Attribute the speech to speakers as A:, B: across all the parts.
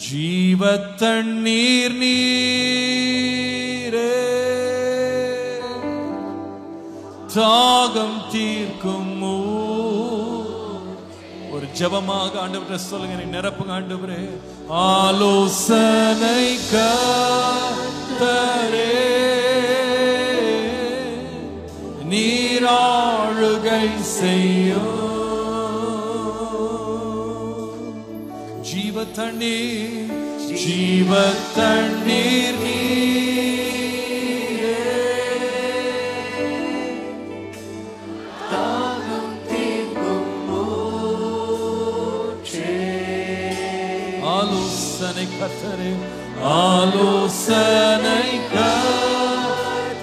A: ஜீவத்தண்ணீர் நீரே தாகம் தீர்க்கும் ஒரு ஜெபமாக ஆண்டவரே சொல்லுங்க, நீ நிரப்புங்க ஆண்டவரே. ஆலோசனை கர்த்தரே நீராளுகை செய்யும் ஜீவத்தண்ணீர் ஜீவத்தண்ணீர் நீரே
B: தாகம் தீர்க்கும் ஊற்றே.
A: ஆலோசனை கர்த்தரே ஆலோசனை கர்த்தரே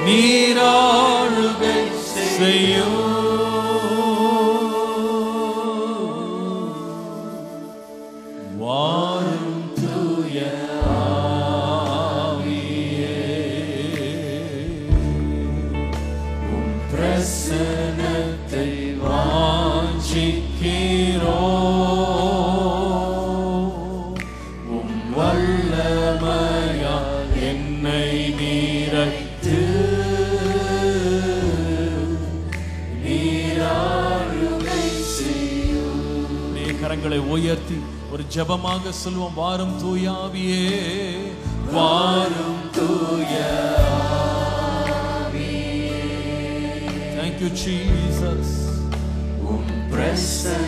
A: நீராளுகை செய்யும் வாரும் தூய ஆவியே உம் பிரசன்னத்தை வாஞ்சிக்கிறோம். உம் வல்லமையால் என்னை நிறைத்து நீராளுகை செய்யும். கரங்களை உயர்த்தி ஒரு ஜெபமாக சொல்வோம். வாரும் தூய ஆவியே வாரும் தூய ஆவியே. Thank you Jesus.
B: Um Prasanna